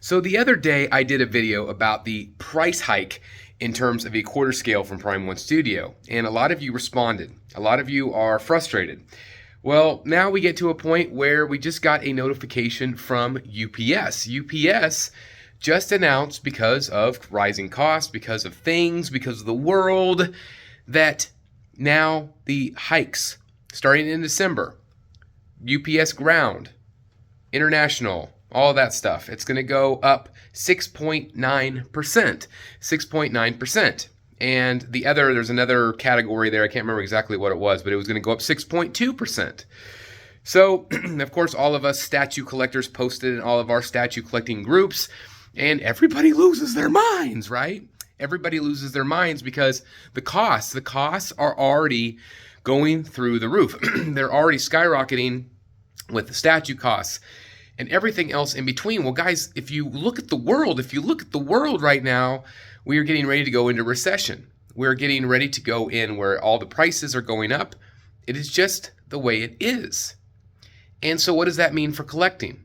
So the other day I did a video about the price hike in terms of a quarter scale from Prime 1 Studio, and a lot of you responded. A lot of you are frustrated. Well, now we get to a point where we just got a notification from UPS. UPS just announced, because of rising costs, because of things, because of the world, that now the hikes starting in December, UPS Ground, International, all that stuff, it's going to go up 6.9%. 6.9%. And there's another category there, I can't remember exactly what it was, but it was going to go up 6.2%. So, of course, all of us statue collectors posted in all of our statue collecting groups, and everybody loses their minds, right? Everybody loses their minds because the costs are already going through the roof. They're already skyrocketing with the statue costs and everything else in between. Well, guys, if you look at the world right now, we are getting ready to go into recession. We're getting ready to go in where all the prices are going up. It is just the way it is. And so what does that mean for collecting?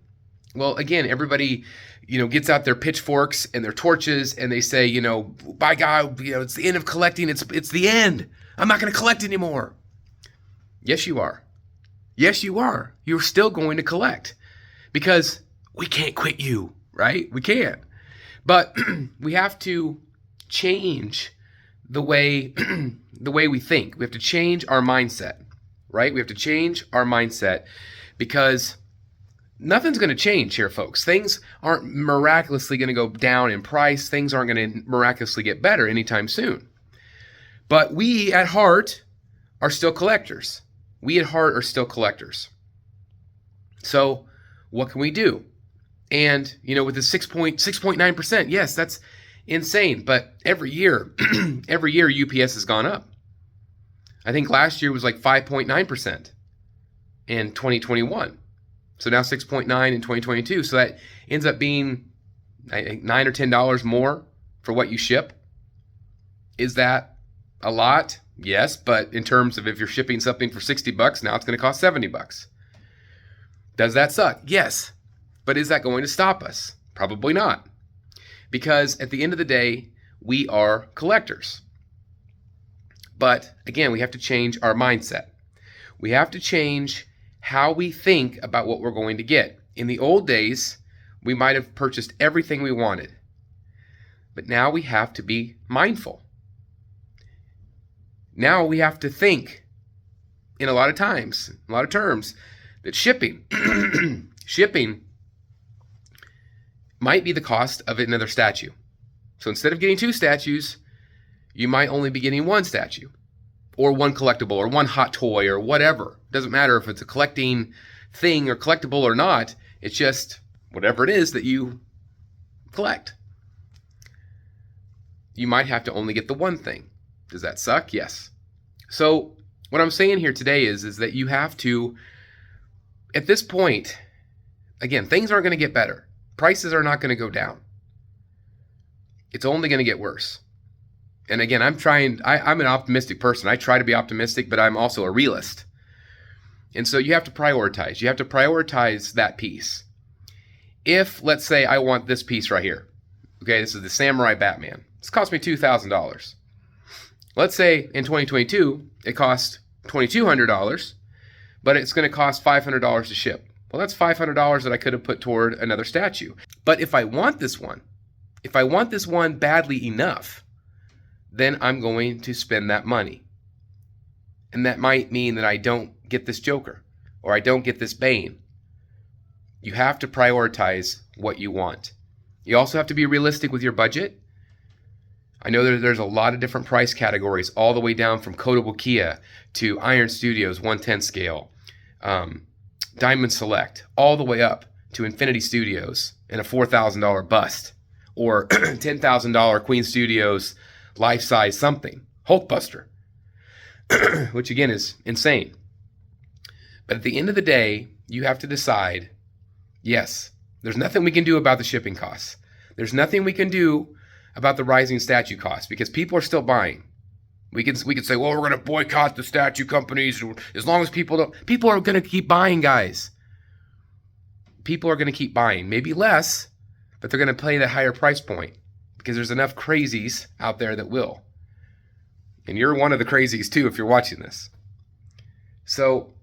Well, again, everybody, gets out their pitchforks and their torches and they say, by God, it's the end of collecting. It's the end. I'm not going to collect anymore. Yes, you are. Yes, you are. You're still going to collect because we can't quit you, right? We can't. But we have to change the way we think. We have to change our mindset, right? We have to change our mindset because nothing's going to change here, folks. Things aren't miraculously going to go down in price. Things aren't going to miraculously get better anytime soon. But we at heart are still collectors. We at heart are still collectors. So what can we do? And, with the 6.9%, yes, that's insane. But every year UPS has gone up. I think last year was like 5.9% in 2021. So now 6.9 in 2022. So that ends up being, I think, $9 or $10 more for what you ship. Is that a lot? Yes, but in terms of if you're shipping something for $60, now it's going to cost $70. Does that suck? Yes. But is that going to stop us? Probably not. Because at the end of the day, we are collectors. But again, we have to change our mindset. We have to change how we think about what we're going to get. In the old days, we might have purchased everything we wanted. But now we have to be mindful. Now we have to think in a lot of terms, that shipping might be the cost of another statue. So instead of getting 2 statues, you might only be getting 1 statue, or 1 collectible, or 1 hot toy, or whatever. It doesn't matter if it's a collecting thing or collectible or not. It's just whatever it is that you collect. You might have to only get the 1 thing. Does that suck? Yes. So what I'm saying here today is that you have to, at this point, again, things aren't going to get better. Prices are not going to go down. It's only going to get worse. And again, I'm an optimistic person. I try to be optimistic, but I'm also a realist. And so you have to prioritize. You have to prioritize that piece. If, let's say, I want this piece right here. Okay, this is the Samurai Batman. This cost me $2,000. Let's say in 2022, it cost $2,200, but it's going to cost $500 to ship. Well, that's $500 that I could have put toward another statue. But if I want this one badly enough, then I'm going to spend that money. And that might mean that I don't get this Joker, or I don't get this Bane. You have to prioritize what you want. You also have to be realistic with your budget. I know there's a lot of different price categories, all the way down from Kodable Kia to Iron Studios 110 scale, Diamond Select, all the way up to Infinity Studios and a $4,000 bust, or $10,000 Queen Studios life-size something, Hulkbuster, which again is insane. But at the end of the day, you have to decide, yes, there's nothing we can do about the shipping costs. There's nothing we can do about the rising statue costs because people are still buying. We could say, well, we're going to boycott the statue companies as long as people don't. People are going to keep buying, guys. People are going to keep buying. Maybe less, but they're going to pay the higher price point because there's enough crazies out there that will. And you're one of the crazies too if you're watching this. So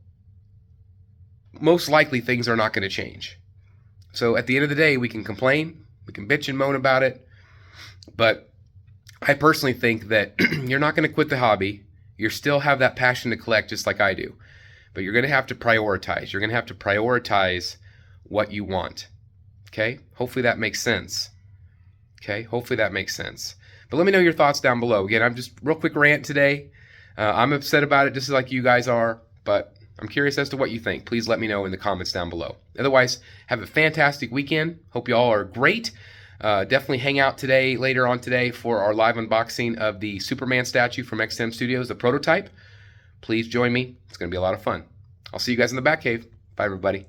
most likely things are not going to change. So at the end of the day, we can complain, we can bitch and moan about it, but I personally think that you're not going to quit the hobby. You still have that passion to collect just like I do, but you're going to have to prioritize. You're going to have to prioritize what you want. Okay? Hopefully that makes sense. Okay? Hopefully that makes sense. But let me know your thoughts down below. Again, I'm just real quick rant today. I'm upset about it just like you guys are, but I'm curious as to what you think. Please let me know in the comments down below. Otherwise, have a fantastic weekend. Hope you all are great. Definitely hang out today, later on today, for our live unboxing of the Superman statue from XM Studios, the prototype. Please join me. It's going to be a lot of fun. I'll see you guys in the Batcave. Bye, everybody.